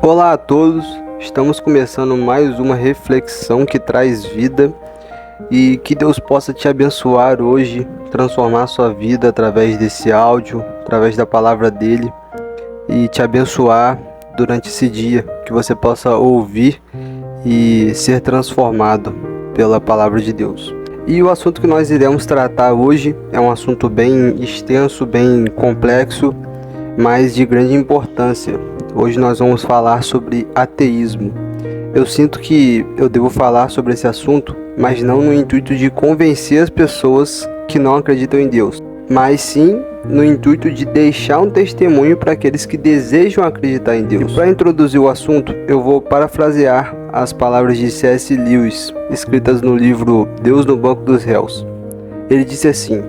Olá a todos, estamos começando mais uma reflexão que traz vida e que Deus possa te abençoar hoje, transformar sua vida através desse áudio, através da palavra dele e te abençoar durante esse dia, que você possa ouvir e ser transformado pela palavra de Deus. E o assunto que nós iremos tratar hoje é um assunto bem extenso, bem complexo, mas de grande importância. Hoje nós vamos falar sobre ateísmo. Eu sinto que eu devo falar sobre esse assunto, mas não no intuito de convencer as pessoas que não acreditam em Deus, mas sim no intuito de deixar um testemunho para aqueles que desejam acreditar em Deus. Para introduzir o assunto, eu vou parafrasear as palavras de C.S. Lewis, escritas no livro Deus no Banco dos Réus. Ele disse assim: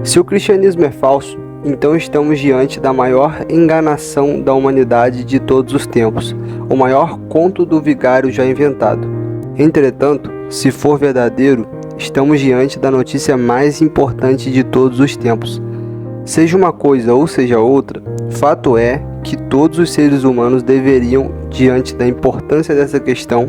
se o cristianismo é falso, então estamos diante da maior enganação da humanidade de todos os tempos, o maior conto do vigário já inventado. Entretanto, se for verdadeiro, estamos diante da notícia mais importante de todos os tempos. Seja uma coisa ou seja outra, fato é que todos os seres humanos deveriam, diante da importância dessa questão,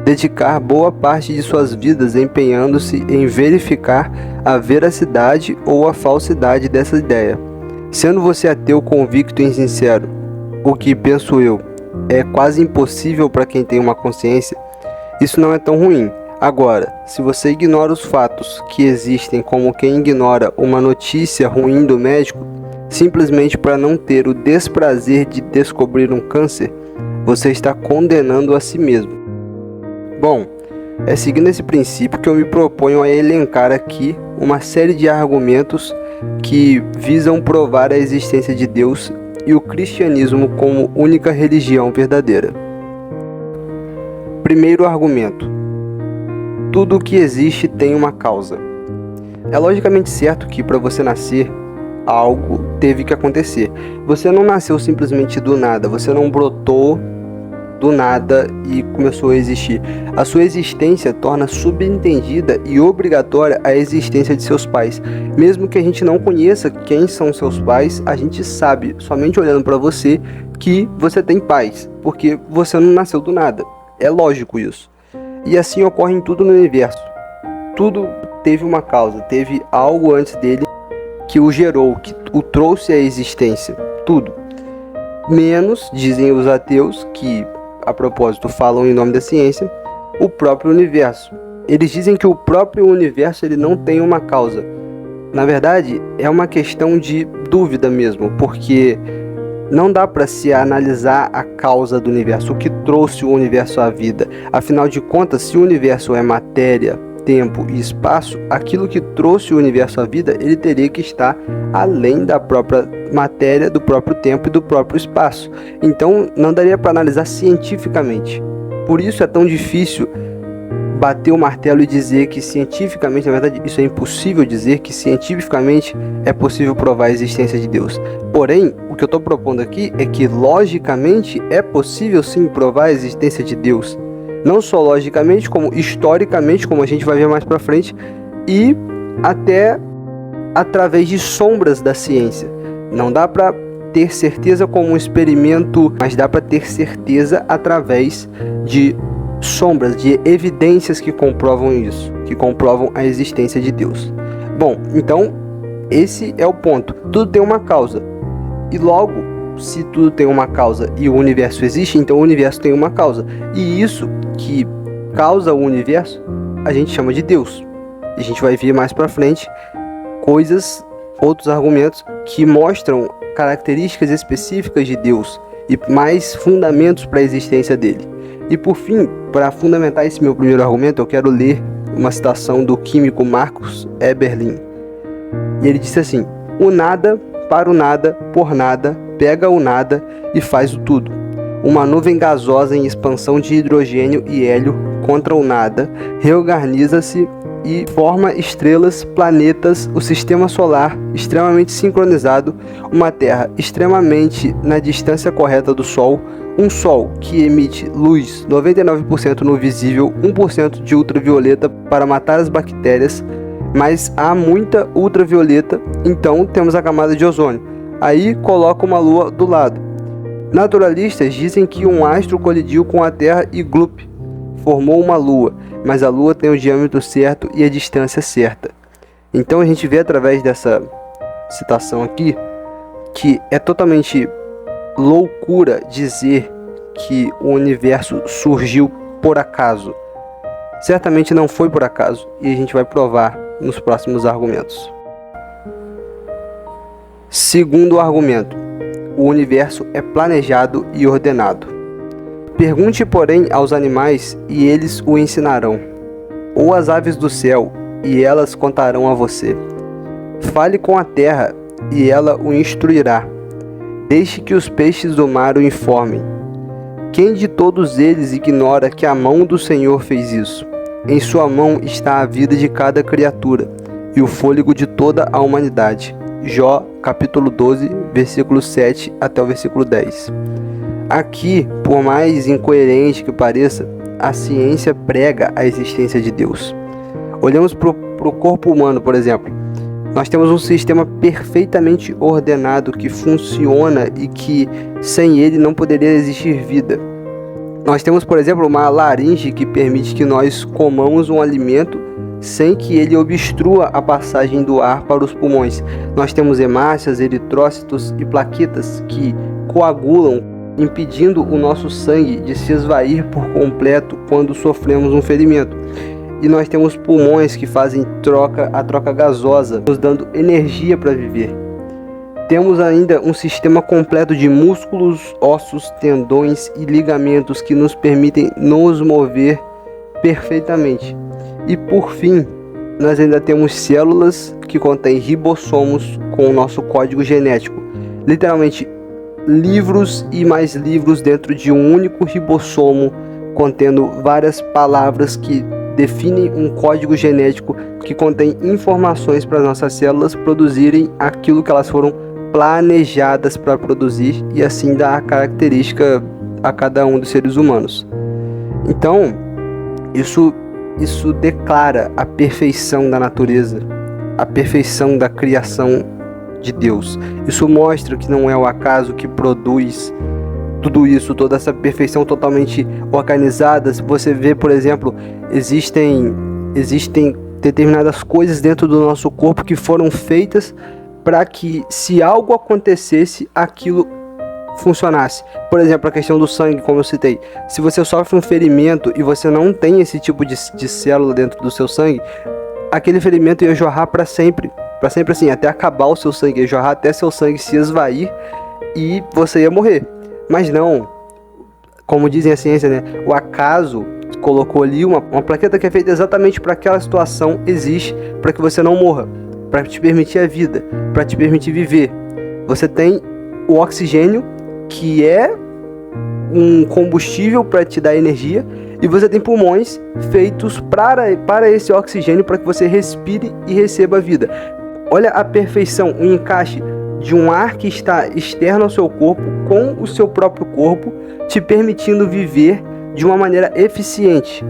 dedicar boa parte de suas vidas empenhando-se em verificar a veracidade ou a falsidade dessa ideia. Sendo você ateu convicto e sincero, o que, penso eu, é quase impossível para quem tem uma consciência, isso não é tão ruim. Agora, se você ignora os fatos que existem como quem ignora uma notícia ruim do médico, simplesmente para não ter o desprazer de descobrir um câncer, você está condenando a si mesmo. Bom, é seguindo esse princípio que eu me proponho a elencar aqui uma série de argumentos que visam provar a existência de Deus e o cristianismo como única religião verdadeira. Primeiro argumento: tudo o que existe tem uma causa. É logicamente certo que para você nascer, algo teve que acontecer. Você não nasceu simplesmente do nada, você não brotou do nada e começou a existir. A sua existência torna subentendida e obrigatória a existência de seus pais. Mesmo que a gente não conheça quem são seus pais, a gente sabe, somente olhando para você, que você tem pais, porque você não nasceu do nada. É lógico isso. E assim ocorre em tudo no universo. Tudo teve uma causa, teve algo antes dele que o gerou, que o trouxe à existência. Tudo. Menos, dizem os ateus, que a propósito falam em nome da ciência, o próprio universo. Eles dizem que o próprio universo ele não tem uma causa. Na verdade, é uma questão de dúvida mesmo, porque não dá para se analisar a causa do universo, o que trouxe o universo à vida. Afinal de contas, se o universo é matéria, tempo e espaço, aquilo que trouxe o universo à vida, ele teria que estar além da própria matéria, do próprio tempo e do próprio espaço. Então, não daria para analisar cientificamente. Por isso é tão difícil bater o martelo e dizer que cientificamente, na verdade, isso é impossível dizer que cientificamente é possível provar a existência de Deus. Porém, o que eu estou propondo aqui é que logicamente é possível sim provar a existência de Deus. Não só logicamente, como historicamente, como a gente vai ver mais para frente, e até através de sombras da ciência. Não dá para ter certeza como um experimento, mas dá para ter certeza através de sombras, de evidências que comprovam isso, que comprovam a existência de Deus. Bom, então esse é o ponto. Tudo tem uma causa. E logo, se tudo tem uma causa e o universo existe, então o universo tem uma causa. E isso que causa o universo, a gente chama de Deus. E a gente vai ver mais pra frente outros argumentos que mostram características específicas de Deus e mais fundamentos para a existência dele. E por fim, para fundamentar esse meu primeiro argumento, eu quero ler uma citação do químico Marcus Eberlin. E ele disse assim: o nada para o nada, por nada, pega o nada e faz o tudo. Uma nuvem gasosa em expansão de hidrogênio e hélio contra o nada reorganiza-se e forma estrelas, planetas, o sistema solar extremamente sincronizado, uma Terra extremamente na distância correta do Sol, um Sol que emite luz 99% no visível, 1% de ultravioleta para matar as bactérias, mas há muita ultravioleta, então temos a camada de ozônio. Aí coloca uma lua do lado. Naturalistas dizem que um astro colidiu com a Terra e glup, formou uma lua, mas a lua tem o diâmetro certo e a distância certa. Então a gente vê através dessa citação aqui que é totalmente loucura dizer que o universo surgiu por acaso. Certamente não foi por acaso, e a gente vai provar nos próximos argumentos. Segundo argumento, o universo é planejado e ordenado. Pergunte, porém, aos animais, e eles o ensinarão, ou às aves do céu, e elas contarão a você. Fale com a terra, e ela o instruirá. Deixe que os peixes do mar o informem. Quem de todos eles ignora que a mão do Senhor fez isso? Em sua mão está a vida de cada criatura, e o fôlego de toda a humanidade. Jó, capítulo 12, versículo 7 até o versículo 10. Aqui, por mais incoerente que pareça, a ciência prega a existência de Deus. Olhamos para o corpo humano, por exemplo. Nós temos um sistema perfeitamente ordenado que funciona e que sem ele não poderia existir vida. Nós temos, por exemplo, uma laringe que permite que nós comamos um alimento sem que ele obstrua a passagem do ar para os pulmões. Nós temos hemácias, eritrócitos e plaquetas que coagulam, impedindo o nosso sangue de se esvair por completo quando sofremos um ferimento. E nós temos pulmões que fazem a troca gasosa, nos dando energia para viver. Temos ainda um sistema completo de músculos, ossos, tendões e ligamentos que nos permitem nos mover perfeitamente. E por fim, nós ainda temos células que contêm ribossomos com o nosso código genético. Literalmente, livros e mais livros dentro de um único ribossomo, contendo várias palavras que definem um código genético que contém informações para as nossas células produzirem aquilo que elas foram planejadas para produzir e assim dar a característica a cada um dos seres humanos. Então, isso declara a perfeição da natureza, a perfeição da criação de Deus. Isso mostra que não é o acaso que produz tudo isso, toda essa perfeição totalmente organizada. Você vê, por exemplo, existem determinadas coisas dentro do nosso corpo que foram feitas para que, se algo acontecesse, aquilo funcionasse. Por exemplo, a questão do sangue, como eu citei. Se você sofre um ferimento e você não tem esse tipo de célula dentro do seu sangue, aquele ferimento ia jorrar para sempre assim, até acabar o seu sangue, ia jorrar até seu sangue se esvair e você ia morrer. Mas não, como dizem a ciência, né? O acaso colocou ali uma plaqueta que é feita exatamente para aquela situação, existe para que você não morra, para te permitir a vida, para te permitir viver. Você tem o oxigênio, que é um combustível para te dar energia, e você tem pulmões feitos para esse oxigênio, para que você respire e receba vida. Olha a perfeição, o encaixe de um ar que está externo ao seu corpo com o seu próprio corpo, te permitindo viver de uma maneira eficiente.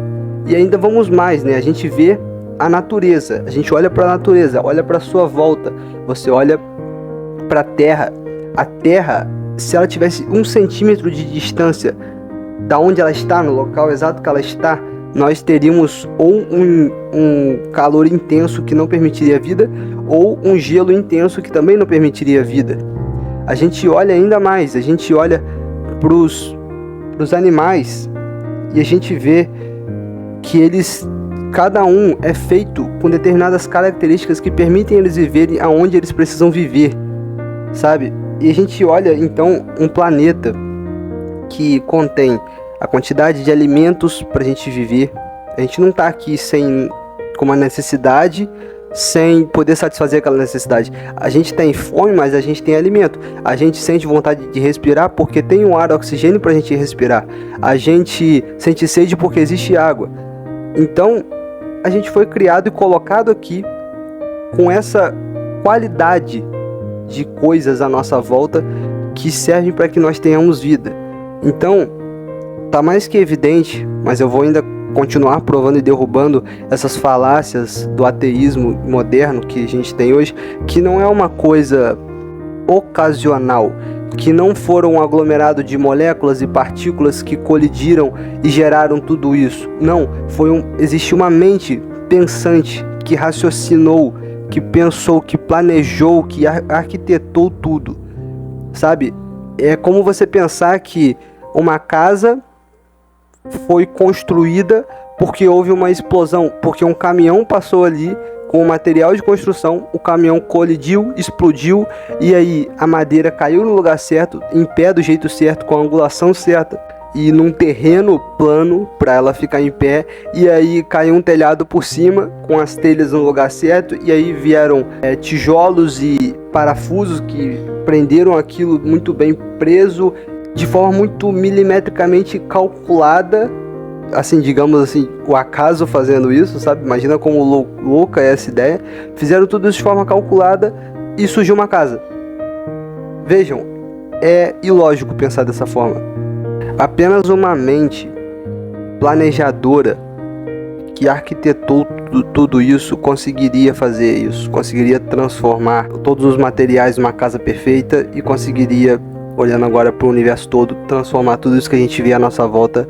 E ainda vamos mais, né? A gente vê a natureza, a gente olha para a natureza, olha para a sua volta, você olha para a Terra. A Terra, se ela tivesse 1 centímetro de distância da onde ela está, no local exato que ela está, nós teríamos ou um calor intenso que não permitiria vida, ou um gelo intenso que também não permitiria vida. A gente olha ainda mais, a gente olha para os animais e a gente vê que cada um é feito com determinadas características que permitem eles viverem aonde eles precisam viver, sabe? E a gente olha então um planeta que contém a quantidade de alimentos para a gente viver. A gente não está aqui com uma necessidade, sem poder satisfazer aquela necessidade. A gente tem fome, mas a gente tem alimento. A gente sente vontade de respirar porque tem um ar, oxigênio para a gente respirar. A gente sente sede porque existe água. Então, a gente foi criado e colocado aqui com essa qualidade de coisas à nossa volta que servem para que nós tenhamos vida. Então, tá mais que evidente, mas eu vou ainda continuar provando e derrubando essas falácias do ateísmo moderno que a gente tem hoje, que não é uma coisa ocasional, que não foram um aglomerado de moléculas e partículas que colidiram e geraram tudo isso. Não, existe uma mente pensante que raciocinou, que pensou, que planejou, que arquitetou tudo, sabe? É como você pensar que uma casa foi construída porque houve uma explosão, porque um caminhão passou ali com o material de construção, o caminhão colidiu, explodiu, e aí a madeira caiu no lugar certo, em pé do jeito certo, com a angulação certa, e num terreno plano para ela ficar em pé, e aí caiu um telhado por cima, com as telhas no lugar certo, e aí vieram tijolos e parafusos que prenderam aquilo muito bem preso, de forma muito milimetricamente calculada, assim, digamos assim, o acaso fazendo isso, sabe? Imagina como louca é essa ideia. Fizeram tudo isso de forma calculada e surgiu uma casa. Vejam, é ilógico pensar dessa forma. Apenas uma mente planejadora que arquitetou tudo isso conseguiria fazer isso, conseguiria transformar todos os materiais numa casa perfeita e conseguiria, olhando agora para o universo todo, transformar tudo isso que a gente vê à nossa volta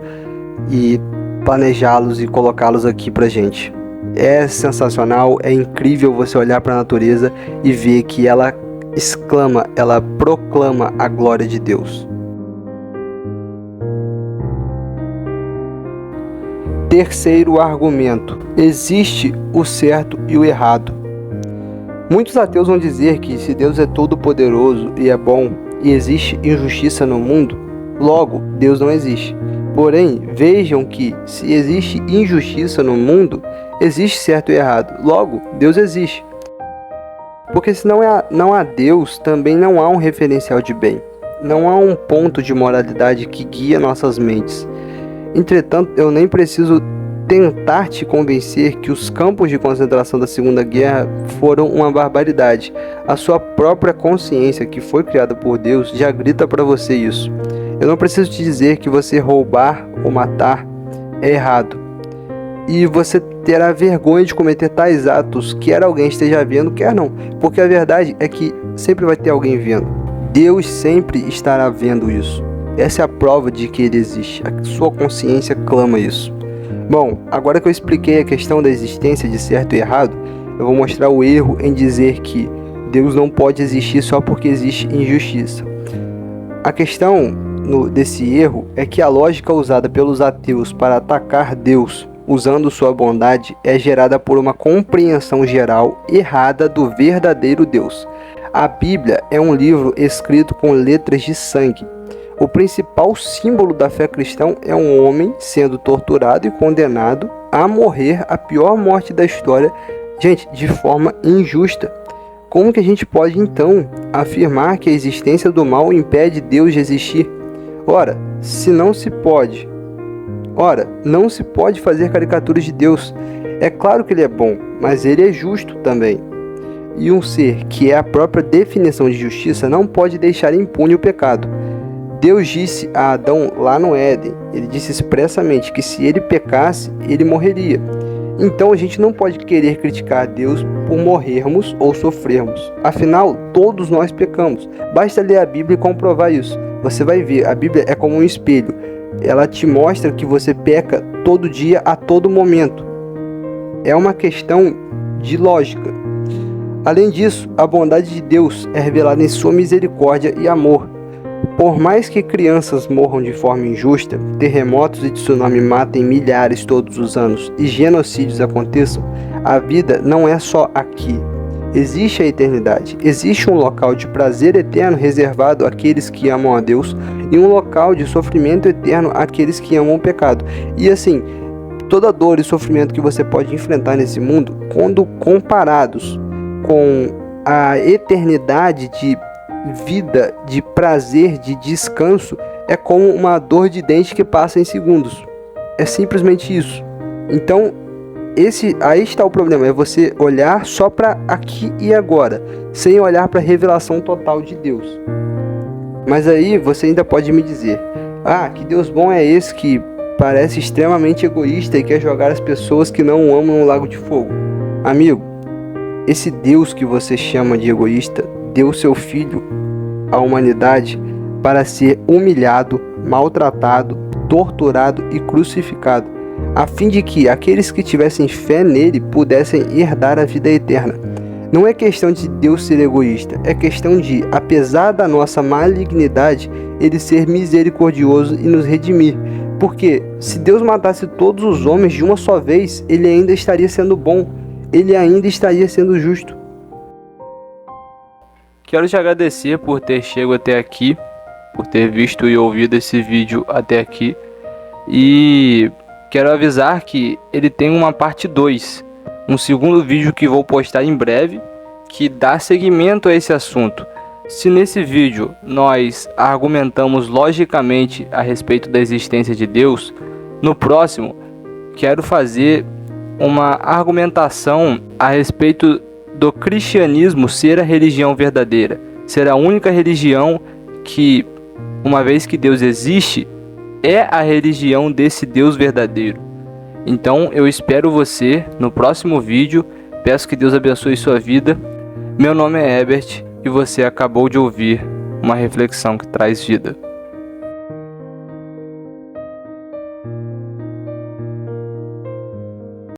e planejá-los e colocá-los aqui pra gente. É sensacional, é incrível você olhar para a natureza e ver que ela exclama, ela proclama a glória de Deus. Terceiro argumento: existe o certo e o errado. Muitos ateus vão dizer que se Deus é todo-poderoso e é bom e existe injustiça no mundo, logo Deus não existe. Porém, vejam que se existe injustiça no mundo, existe certo e errado. Logo, Deus existe. Porque se não há Deus, também não há um referencial de bem. Não há um ponto de moralidade que guia nossas mentes. Entretanto, eu nem preciso tentar te convencer que os campos de concentração da Segunda Guerra foram uma barbaridade. A sua própria consciência, que foi criada por Deus, já grita para você isso. Eu não preciso te dizer que você roubar ou matar é errado. E você terá vergonha de cometer tais atos, quer alguém esteja vendo, quer não. Porque a verdade é que sempre vai ter alguém vendo. Deus sempre estará vendo isso. Essa é a prova de que ele existe. A sua consciência clama isso. Bom, agora que eu expliquei a questão da existência de certo e errado, eu vou mostrar o erro em dizer que Deus não pode existir só porque existe injustiça. A questão desse erro é que a lógica usada pelos ateus para atacar Deus usando sua bondade é gerada por uma compreensão geral errada do verdadeiro Deus. A Bíblia é um livro escrito com letras de sangue. O principal símbolo da fé cristã é um homem sendo torturado e condenado a morrer a pior morte da história, gente, de forma injusta. Como que a gente pode então afirmar que a existência do mal impede Deus de existir? Ora, não se pode fazer caricaturas de Deus. É claro que ele é bom, mas ele é justo também. E um ser que é a própria definição de justiça não pode deixar impune o pecado. Deus disse a Adão lá no Éden, ele disse expressamente que se ele pecasse, ele morreria. Então a gente não pode querer criticar Deus por morrermos ou sofrermos. Afinal, todos nós pecamos. Basta ler a Bíblia e comprovar isso. Você vai ver, a Bíblia é como um espelho. Ela te mostra que você peca todo dia, a todo momento. É uma questão de lógica. Além disso, a bondade de Deus é revelada em sua misericórdia e amor. Por mais que crianças morram de forma injusta, terremotos e tsunami matem milhares todos os anos e genocídios aconteçam, a vida não é só aqui. Existe a eternidade, existe um local de prazer eterno reservado àqueles que amam a Deus e um local de sofrimento eterno àqueles que amam o pecado. E assim, toda dor e sofrimento que você pode enfrentar nesse mundo, quando comparados com a eternidade de vida, de prazer, de descanso, é como uma dor de dente que passa em segundos. É simplesmente isso. Então, aí está o problema, é você olhar só para aqui e agora, sem olhar para a revelação total de Deus. Mas aí você ainda pode me dizer: que Deus bom é esse que parece extremamente egoísta e quer jogar as pessoas que não o amam no lago de fogo? Amigo, esse Deus que você chama de egoísta deu seu filho à humanidade para ser humilhado, maltratado, torturado e crucificado, a fim de que aqueles que tivessem fé nele pudessem herdar a vida eterna. Não é questão de Deus ser egoísta, é questão de, apesar da nossa malignidade, ele ser misericordioso e nos redimir. Porque se Deus matasse todos os homens de uma só vez, ele ainda estaria sendo bom, ele ainda estaria sendo justo. Quero te agradecer por ter chegado até aqui, por ter visto e ouvido esse vídeo até aqui. E quero avisar que ele tem uma parte 2, um segundo vídeo que vou postar em breve, que dá seguimento a esse assunto. Se nesse vídeo nós argumentamos logicamente a respeito da existência de Deus, no próximo quero fazer uma argumentação a respeito do cristianismo ser a religião verdadeira, ser a única religião que, uma vez que Deus existe, é a religião desse Deus verdadeiro. Então eu espero você no próximo vídeo, peço que Deus abençoe sua vida. Meu nome é Herbert e você acabou de ouvir uma reflexão que traz vida.